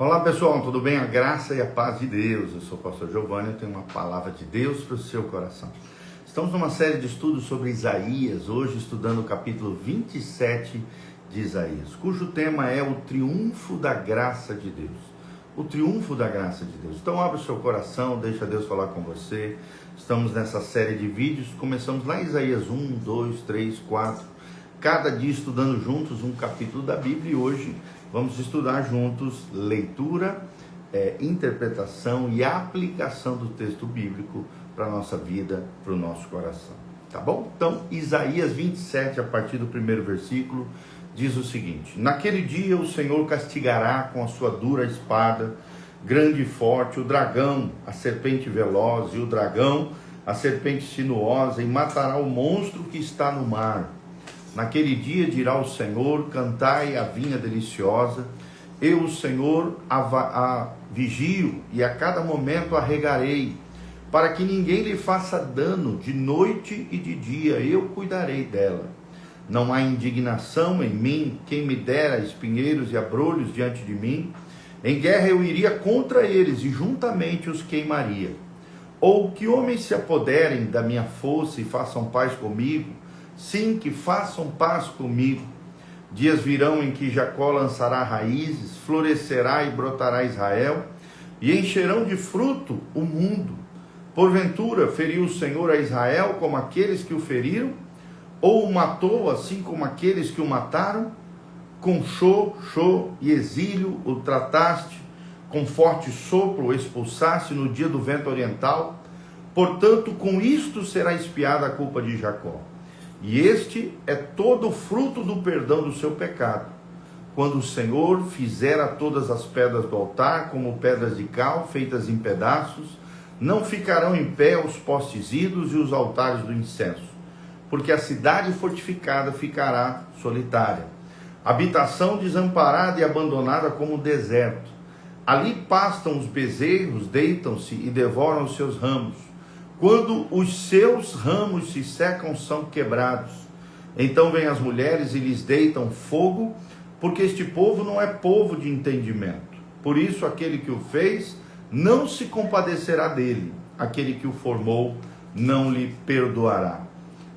Olá pessoal, tudo bem? A graça e a paz de Deus. Eu sou o pastor Giovanni, eu tenho uma palavra de Deus para o seu coração. Estamos numa série de estudos sobre Isaías, hoje estudando o capítulo 27 de Isaías, cujo tema é o triunfo da graça de Deus. O triunfo da graça de Deus. Então abre o seu coração, deixa Deus falar com você. Estamos nessa série de vídeos, começamos lá em Isaías 1, 2, 3, 4, cada dia estudando juntos um capítulo da Bíblia, e hoje vamos estudar juntos leitura, interpretação e aplicação do texto bíblico para a nossa vida, para o nosso coração. Tá bom? Então, Isaías 27, a partir do primeiro versículo, diz o seguinte: naquele dia o Senhor castigará com a sua dura espada, grande e forte, o dragão, a serpente veloz, e o dragão, a serpente sinuosa, e matará o monstro que está no mar. Naquele dia dirá o Senhor: cantai a vinha deliciosa, eu, o Senhor, a vigio, e a cada momento a regarei, para que ninguém lhe faça dano, de noite e de dia eu cuidarei dela. Não há indignação em mim, quem me dera espinheiros e abrolhos diante de mim. Em guerra eu iria contra eles, e juntamente os queimaria. Ou que homens se apoderem da minha força e façam paz comigo, sim, que façam paz comigo. Dias virão em que Jacó lançará raízes, florescerá e brotará Israel, e encherão de fruto o mundo. Porventura feriu o Senhor a Israel como aqueles que o feriram? Ou o matou assim como aqueles que o mataram? Com chó e exílio o trataste, com forte sopro o expulsaste no dia do vento oriental. Portanto, com isto será expiada a culpa de Jacó. E este é todo o fruto do perdão do seu pecado. Quando o Senhor fizer a todas as pedras do altar, como pedras de cal, feitas em pedaços, não ficarão em pé os postes ídolos e os altares do incenso, porque a cidade fortificada ficará solitária, habitação desamparada e abandonada como deserto. Ali pastam os bezerros, deitam-se e devoram os seus ramos. Quando os seus ramos se secam, são quebrados. Então vêm as mulheres e lhes deitam fogo, porque este povo não é povo de entendimento. Por isso aquele que o fez não se compadecerá dele, aquele que o formou não lhe perdoará.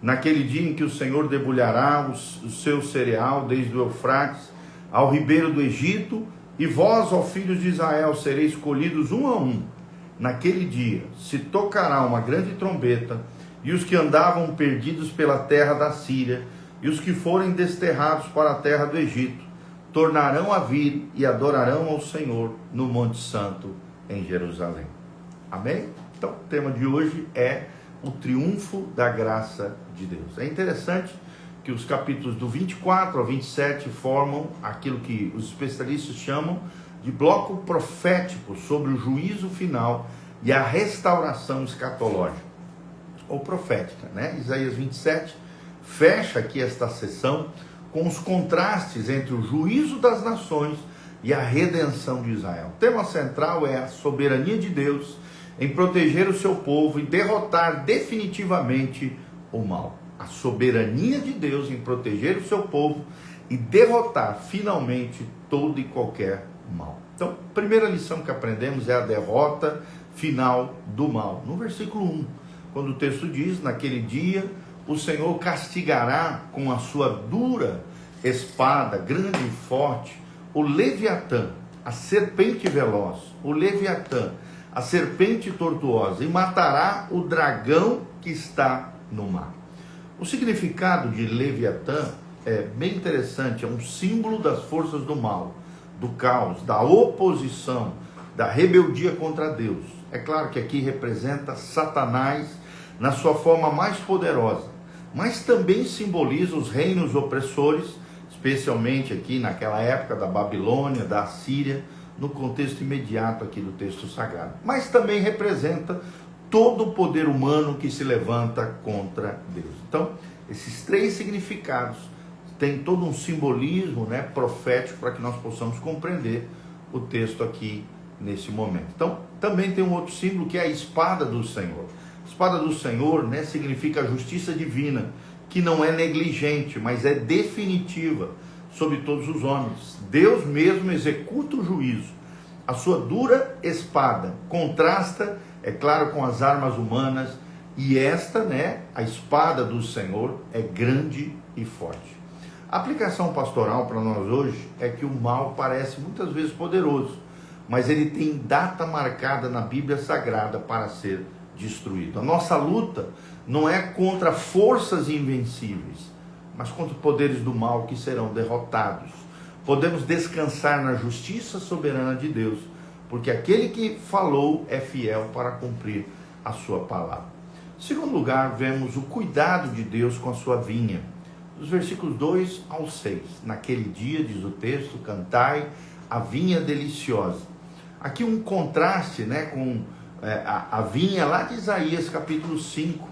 Naquele dia em que o Senhor debulhará o seu cereal desde o Eufrates ao ribeiro do Egito, e vós, ó filhos de Israel, sereis escolhidos um a um. Naquele dia se tocará uma grande trombeta, e os que andavam perdidos pela terra da Síria, e os que forem desterrados para a terra do Egito, tornarão a vir e adorarão ao Senhor no Monte Santo em Jerusalém. Amém? Então, o tema de hoje é o triunfo da graça de Deus. É interessante que os capítulos do 24 ao 27 formam aquilo que os especialistas chamam de bloco profético sobre o juízo final e a restauração escatológica, ou profética, né? Isaías 27 fecha aqui esta sessão com os contrastes entre o juízo das nações e a redenção de Israel. O tema central é a soberania de Deus em proteger o seu povo e derrotar definitivamente o mal. A soberania de Deus em proteger o seu povo e derrotar finalmente todo e qualquer mal. Então, a primeira lição que aprendemos é a derrota final do mal. No versículo 1, quando o texto diz: naquele dia o Senhor castigará com a sua dura espada, grande e forte, o Leviatã, a serpente veloz, o Leviatã, a serpente tortuosa, e matará o dragão que está no mar. O significado de Leviatã é bem interessante, é um símbolo das forças do mal, do caos, da oposição, da rebeldia contra Deus. É claro que aqui representa Satanás na sua forma mais poderosa, mas também simboliza os reinos opressores, especialmente aqui naquela época da Babilônia, da Assíria, no contexto imediato aqui do texto sagrado. Mas também representa todo o poder humano que se levanta contra Deus. Então, esses três significados têm todo um simbolismo, né, profético, para que nós possamos compreender o texto aqui nesse momento. Então, também tem um outro símbolo que é a espada do Senhor. A espada do Senhor, né, significa a justiça divina, que não é negligente, mas é definitiva sobre todos os homens. Deus mesmo executa o juízo. A sua dura espada contrasta, é claro, com as armas humanas, e esta, né, a espada do Senhor, é grande e forte. A aplicação pastoral para nós hoje é que o mal parece muitas vezes poderoso, mas ele tem data marcada na Bíblia Sagrada para ser destruído. A nossa luta não é contra forças invencíveis, mas contra poderes do mal que serão derrotados. Podemos descansar na justiça soberana de Deus, porque aquele que falou é fiel para cumprir a sua palavra. Em segundo lugar, vemos o cuidado de Deus com a sua vinha. Dos versículos 2 ao 6. Naquele dia, diz o texto, cantai a vinha deliciosa. Aqui um contraste, né, com a vinha lá de Isaías capítulo 5.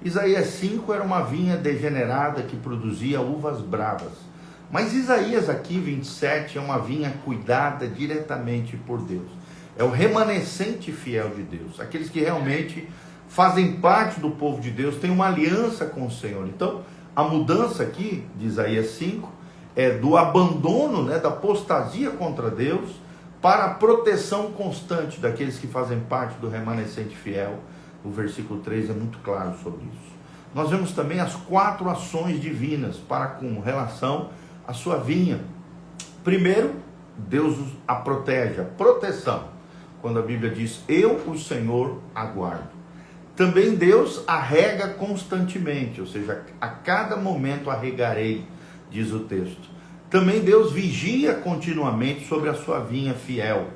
Isaías 5 era uma vinha degenerada que produzia uvas bravas. Mas Isaías aqui 27 é uma vinha cuidada diretamente por Deus. É o remanescente fiel de Deus. Aqueles que realmente fazem parte do povo de Deus, têm uma aliança com o Senhor. Então, a mudança aqui de Isaías 5 é do abandono, né, da apostasia contra Deus, para a proteção constante daqueles que fazem parte do remanescente fiel. O versículo 3 é muito claro sobre isso. Nós vemos também as 4 ações divinas para com relação à sua vinha. Primeiro, Deus a protege, a proteção. Quando a Bíblia diz, eu, o Senhor, aguardo. Também Deus a rega constantemente, ou seja, a cada momento a regarei, diz o texto. Também Deus vigia continuamente sobre a sua vinha fiel,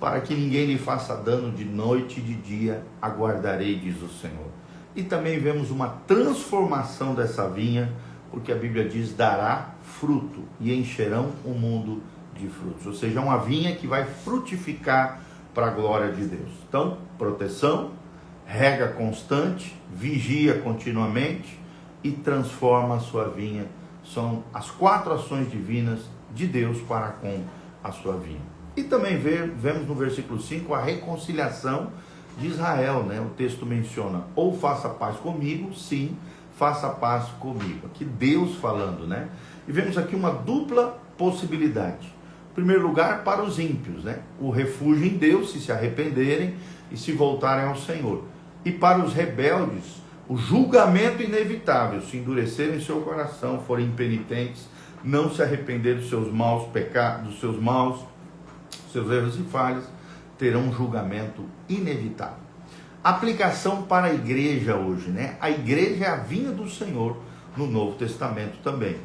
para que ninguém lhe faça dano de noite e de dia, aguardarei, diz o Senhor. E também vemos uma transformação dessa vinha, porque a Bíblia diz, dará fruto, e encherão o mundo de frutos. Ou seja, uma vinha que vai frutificar para a glória de Deus. Então, proteção, rega constante, vigia continuamente e transforma a sua vinha. São as 4 ações divinas de Deus para com a sua vinha. E também vemos no versículo 5 a reconciliação de Israel, né? O texto menciona, ou faça paz comigo, sim, faça paz comigo. Aqui Deus falando, né? E vemos aqui uma dupla possibilidade. Em primeiro lugar, para os ímpios, né? O refúgio em Deus, se arrependerem e se voltarem ao Senhor. E para os rebeldes, o julgamento inevitável, se endurecerem seu coração, forem impenitentes, não se arrepender dos seus maus pecados, dos seus erros e falhas, terão um julgamento inevitável. Aplicação para a igreja hoje, né? A igreja é a vinha do Senhor no Novo Testamento também.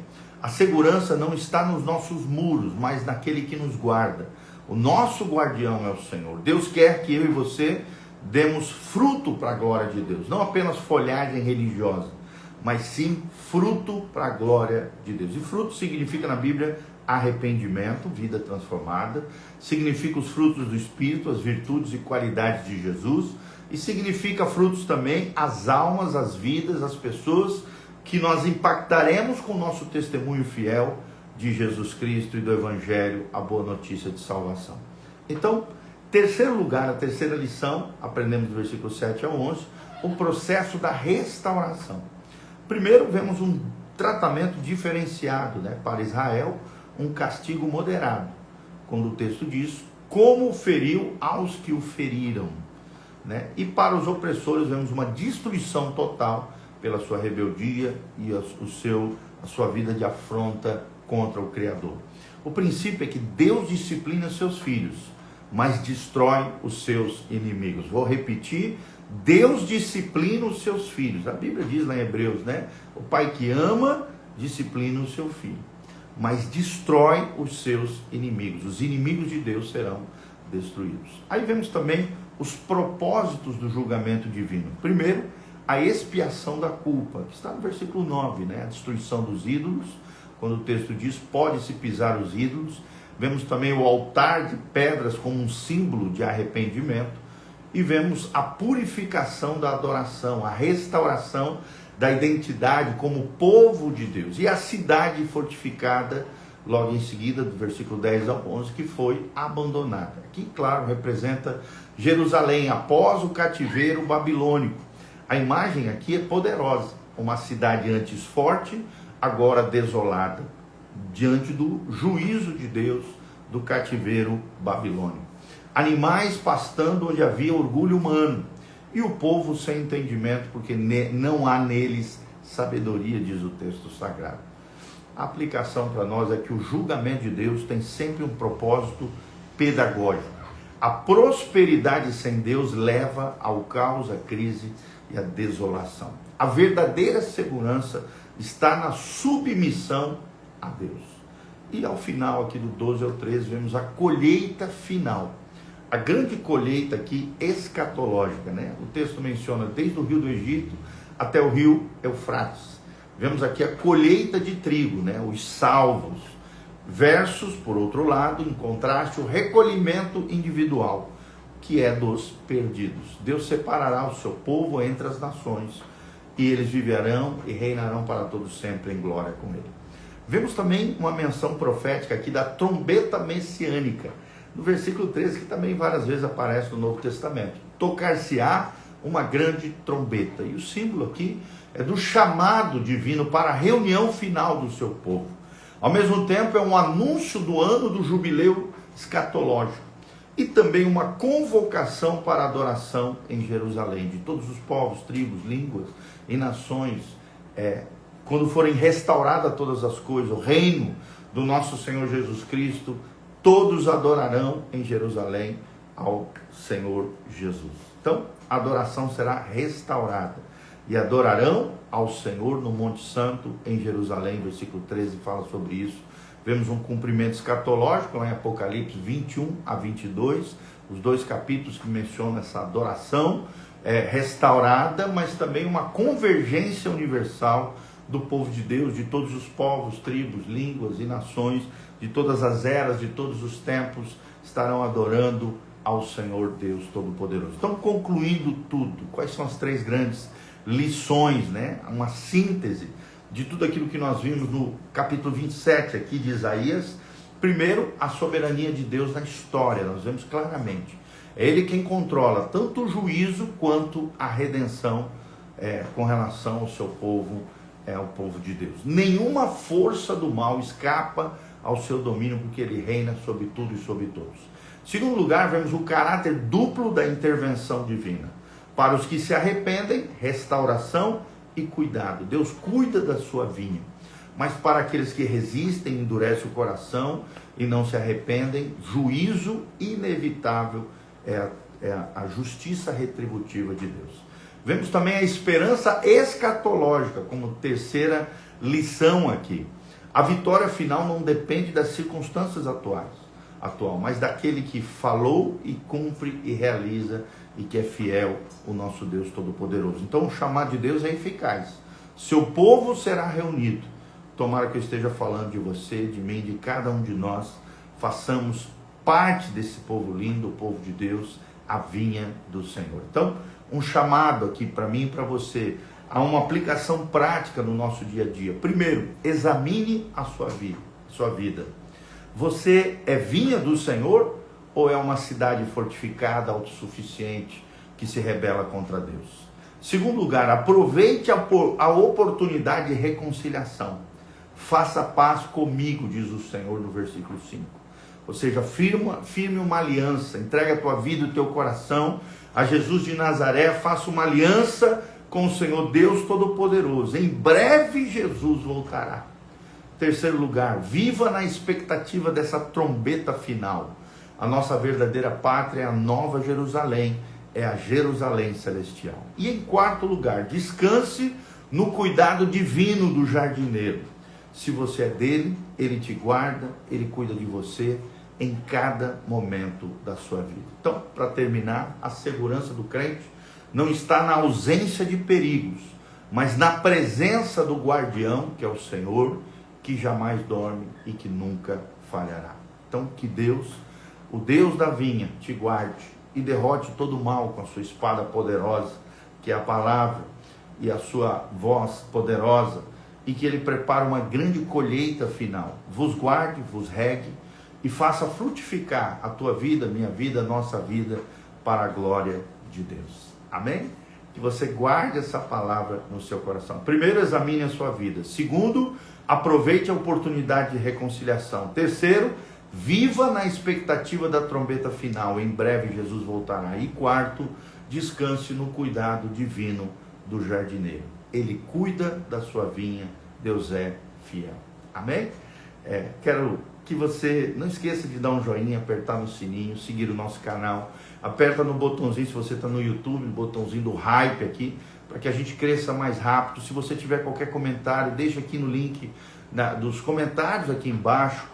A segurança não está nos nossos muros, mas naquele que nos guarda. O nosso guardião é o Senhor. Deus quer que eu e você demos fruto para a glória de Deus. Não apenas folhagem religiosa, mas sim fruto para a glória de Deus. E fruto significa na Bíblia arrependimento, vida transformada. Significa os frutos do Espírito, as virtudes e qualidades de Jesus. E significa frutos também as almas, as vidas, as pessoas que nós impactaremos com o nosso testemunho fiel de Jesus Cristo e do Evangelho, a boa notícia de salvação. Então, terceiro lugar, a terceira lição, aprendemos do versículo 7 ao 11, o processo da restauração. Primeiro, vemos um tratamento diferenciado, né, para Israel, um castigo moderado, quando o texto diz, como feriu aos que o feriram, né? E para os opressores, vemos uma destruição total pela sua rebeldia e a sua vida de afronta contra o Criador. O princípio é que Deus disciplina seus filhos, mas destrói os seus inimigos. Vou repetir, Deus disciplina os seus filhos. A Bíblia diz lá em Hebreus, né? O pai que ama, disciplina o seu filho, mas destrói os seus inimigos. Os inimigos de Deus serão destruídos. Aí vemos também os propósitos do julgamento divino. Primeiro, a expiação da culpa, que está no versículo 9, né? A destruição dos ídolos, quando o texto diz, pode-se pisar os ídolos. Vemos também o altar de pedras como um símbolo de arrependimento. E vemos a purificação da adoração, a restauração da identidade como povo de Deus. E a cidade fortificada, logo em seguida, do versículo 10 ao 11, que foi abandonada. Aqui, claro, representa Jerusalém após o cativeiro babilônico. A imagem aqui é poderosa. Uma cidade antes forte, agora desolada, diante do juízo de Deus do cativeiro babilônico. animais pastando onde havia orgulho humano, e o povo sem entendimento, porque não há neles sabedoria, diz o texto sagrado. A aplicação para nós é que o julgamento de Deus tem sempre um propósito pedagógico. A prosperidade sem Deus leva ao caos, à crise e à desolação. A verdadeira segurança está na submissão a Deus. E ao final, aqui do 12 ao 13, vemos a colheita final. A grande colheita aqui escatológica, né? O texto menciona desde o rio do Egito até o rio Eufrates. Vemos aqui a colheita de trigo, né? Os salvos. Versus, por outro lado, em contraste, o recolhimento individual, que é dos perdidos. Deus separará o seu povo entre as nações, e eles viverão e reinarão para todos sempre em glória com ele. Vemos também uma menção profética aqui da trombeta messiânica, no versículo 13, que também várias vezes aparece no Novo Testamento. Tocar-se-á uma grande trombeta. E o símbolo aqui é do chamado divino para a reunião final do seu povo. Ao mesmo tempo, é um anúncio do ano do jubileu escatológico. E também uma convocação para a adoração em Jerusalém, de todos os povos, tribos, línguas e nações, quando forem restauradas todas as coisas, o reino do nosso Senhor Jesus Cristo, todos adorarão em Jerusalém ao Senhor Jesus. Então, a adoração será restaurada. E adorarão ao Senhor no Monte Santo, em Jerusalém. Versículo 13 fala sobre isso. Vemos um cumprimento escatológico lá em Apocalipse 21 a 22. Os dois capítulos que mencionam essa adoração restaurada, mas também uma convergência universal do povo de Deus, de todos os povos, tribos, línguas e nações, de todas as eras, de todos os tempos, estarão adorando ao Senhor Deus Todo-Poderoso. Então, concluindo tudo, quais são as três grandes lições, né? Uma síntese de tudo aquilo que nós vimos no capítulo 27 aqui de Isaías. Primeiro, a soberania de Deus na história, nós vemos claramente. É Ele quem controla tanto o juízo quanto a redenção com relação ao seu povo, ao povo de Deus. Nenhuma força do mal escapa ao seu domínio, porque Ele reina sobre tudo e sobre todos. Segundo lugar, vemos o caráter duplo da intervenção divina. Para os que se arrependem, restauração e cuidado. Deus cuida da sua vinha. Mas para aqueles que resistem, endurecem o coração e não se arrependem, juízo inevitável é a justiça retributiva de Deus. Vemos também a esperança escatológica como terceira lição aqui. A vitória final não depende das circunstâncias atual, mas daquele que falou e cumpre e realiza, e que é fiel, o nosso Deus Todo-Poderoso. Então o chamado de Deus é eficaz. Seu povo será reunido. Tomara que eu esteja falando de você, de mim, de cada um de nós. Façamos parte desse povo lindo, o povo de Deus, a vinha do Senhor. Então, um chamado aqui para mim e para você, a uma aplicação prática no nosso dia a dia. Primeiro, examine a sua vida. Você é vinha do Senhor ou é uma cidade fortificada, autossuficiente, que se rebela contra Deus? Segundo lugar, aproveite a oportunidade de reconciliação. Faça paz comigo, diz o Senhor no versículo 5. Ou seja, firme uma aliança, entrega a tua vida e o teu coração a Jesus de Nazaré, faça uma aliança com o Senhor Deus Todo-Poderoso. Em breve Jesus voltará. Terceiro lugar, viva na expectativa dessa trombeta final. A nossa verdadeira pátria é a Nova Jerusalém, é a Jerusalém celestial. E em quarto lugar, descanse no cuidado divino do jardineiro. Se você é dele, ele te guarda, ele cuida de você em cada momento da sua vida. Então, para terminar, a segurança do crente não está na ausência de perigos, mas na presença do guardião, que é o Senhor, que jamais dorme e que nunca falhará. Então, que Deus, o Deus da vinha, te guarde e derrote todo o mal com a sua espada poderosa, que é a palavra, e a sua voz poderosa, e que Ele prepare uma grande colheita final. Vos guarde, vos regue, e faça frutificar a tua vida, minha vida, a nossa vida, para a glória de Deus. Amém? Que você guarde essa palavra no seu coração. Primeiro, examine a sua vida. Segundo, aproveite a oportunidade de reconciliação. Terceiro, Viva na expectativa da trombeta final, em breve Jesus voltará. E quarto, descanse no cuidado divino do jardineiro. Ele cuida da sua vinha, Deus é fiel. Amém? Quero que você não esqueça de dar um joinha, apertar no sininho, seguir o nosso canal. Aperta no botãozinho, se você está no YouTube, o botãozinho do hype aqui, para que a gente cresça mais rápido. Se você tiver qualquer comentário, deixa aqui no link dos comentários aqui embaixo.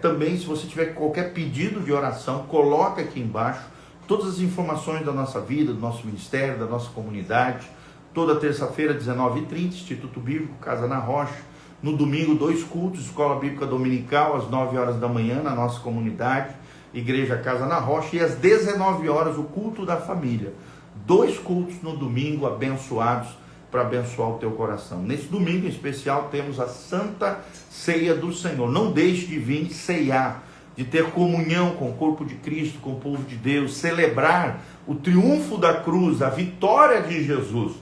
Também, se você tiver qualquer pedido de oração, coloca aqui embaixo todas as informações da nossa vida, do nosso ministério, da nossa comunidade. Toda terça-feira, 19h30, Instituto Bíblico Casa na Rocha. No domingo, 2 cultos, Escola Bíblica Dominical, às 9 horas da manhã, na nossa comunidade, Igreja Casa na Rocha. E às 19 horas, o culto da família. 2 cultos no domingo, abençoados, para abençoar o teu coração. Nesse domingo em especial, temos a Santa Ceia do Senhor. Não deixe de vir ceiar, de ter comunhão com o corpo de Cristo, com o povo de Deus, celebrar o triunfo da cruz, a vitória de Jesus.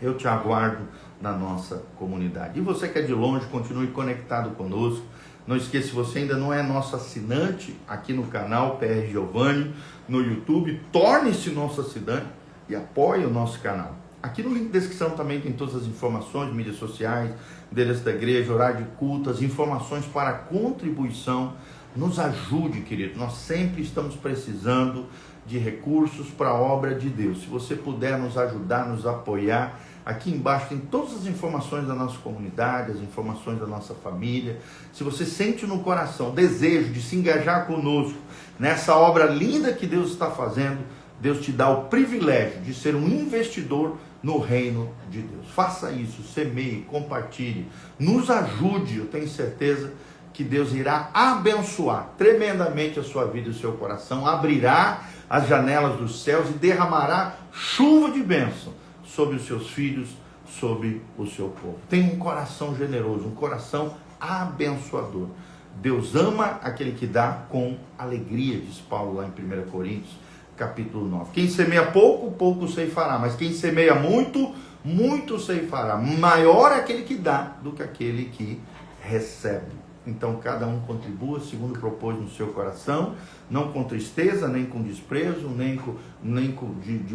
Eu te aguardo na nossa comunidade. E você que é de longe, continue conectado conosco. Não esqueça, se você ainda não é nosso assinante aqui no canal PR Giovanni, no YouTube, torne-se nosso assinante e apoie o nosso canal. Aqui no link de descrição também tem todas as informações, mídias sociais, endereço da igreja, horário de culto, as informações para contribuição. Nos ajude, querido. Nós sempre estamos precisando de recursos para a obra de Deus. Se você puder nos ajudar, nos apoiar, aqui embaixo tem todas as informações da nossa comunidade, as informações da nossa família. Se você sente no coração desejo de se engajar conosco nessa obra linda que Deus está fazendo, Deus te dá o privilégio de ser um investidor no reino de Deus. Faça isso, semeie, compartilhe, nos ajude. Eu tenho certeza que Deus irá abençoar tremendamente a sua vida e o seu coração, abrirá as janelas dos céus e derramará chuva de bênção sobre os seus filhos, sobre o seu povo. Tenha um coração generoso, um coração abençoador. Deus ama aquele que dá com alegria, diz Paulo lá em 1 Coríntios, capítulo 9. Quem semeia pouco, pouco ceifará, mas quem semeia muito, muito ceifará. Maior é aquele que dá do que aquele que recebe. Então cada um contribua segundo propôs no seu coração, não com tristeza, nem com desprezo, nem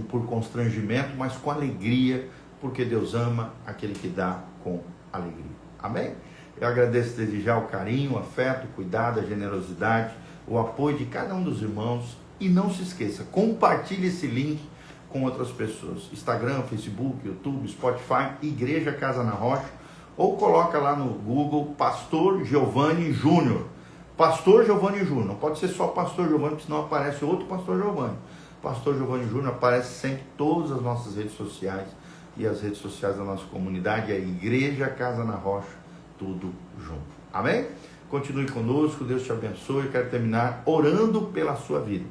por constrangimento, mas com alegria, porque Deus ama aquele que dá com alegria. Amém? Eu agradeço desde já o carinho, o afeto, o cuidado, a generosidade, o apoio de cada um dos irmãos. E não se esqueça, compartilhe esse link com outras pessoas. Instagram, Facebook, YouTube, Spotify, Igreja Casa na Rocha. Ou coloca lá no Google Pastor Giovanni Júnior. Pastor Giovanni Júnior. Não pode ser só Pastor Giovanni, porque senão aparece outro Pastor Giovanni. Pastor Giovanni Júnior aparece sempre em todas as nossas redes sociais e as redes sociais da nossa comunidade. É a Igreja Casa na Rocha, tudo junto. Amém? Continue conosco, Deus te abençoe. Eu quero terminar orando pela sua vida.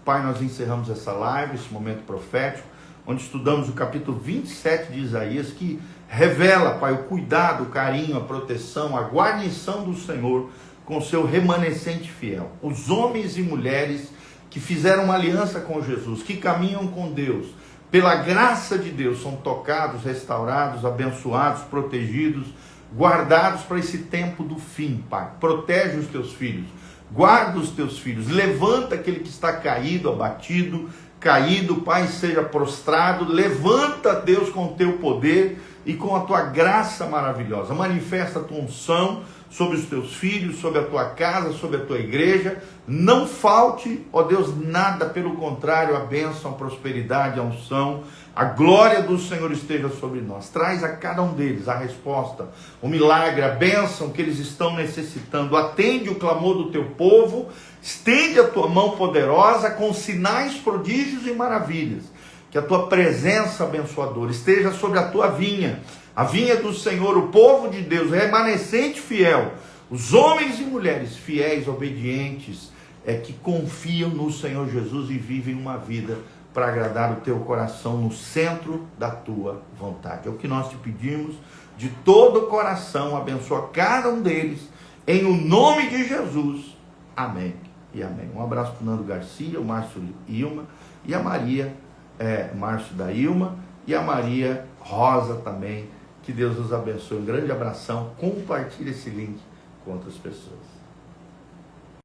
Pai, nós encerramos essa live, esse momento profético, onde estudamos o capítulo 27 de Isaías, que revela, Pai, o cuidado, o carinho, a proteção, a guarnição do Senhor com seu remanescente fiel. Os homens e mulheres que fizeram uma aliança com Jesus, que caminham com Deus, pela graça de Deus, são tocados, restaurados, abençoados, protegidos, guardados para esse tempo do fim, Pai. Protege os teus filhos, guarda os teus filhos, levanta aquele que está caído, abatido, Pai, seja prostrado. Levanta, Deus, com o teu poder e com a tua graça maravilhosa. Manifesta a tua unção sobre os teus filhos, sobre a tua casa, sobre a tua igreja. Não falte, ó Deus, nada, pelo contrário, a bênção, a prosperidade, a unção, a glória do Senhor esteja sobre nós. Traz a cada um deles a resposta, o milagre, a bênção que eles estão necessitando. Atende o clamor do teu povo, estende a tua mão poderosa com sinais, prodígios e maravilhas. Que a tua presença abençoadora esteja sobre a tua vinha, a vinha do Senhor, o povo de Deus, remanescente fiel, os homens e mulheres fiéis, obedientes, que confiam no Senhor Jesus e vivem uma vida para agradar o teu coração no centro da tua vontade. É o que nós te pedimos de todo o coração. Abençoa cada um deles, em o nome de Jesus. Amém e amém. Um abraço para o Nando Garcia, o Márcio Ilma e a Maria, Márcio da Ilma e a Maria Rosa também. Que Deus os abençoe. Um grande abração. Compartilhe esse link com outras pessoas.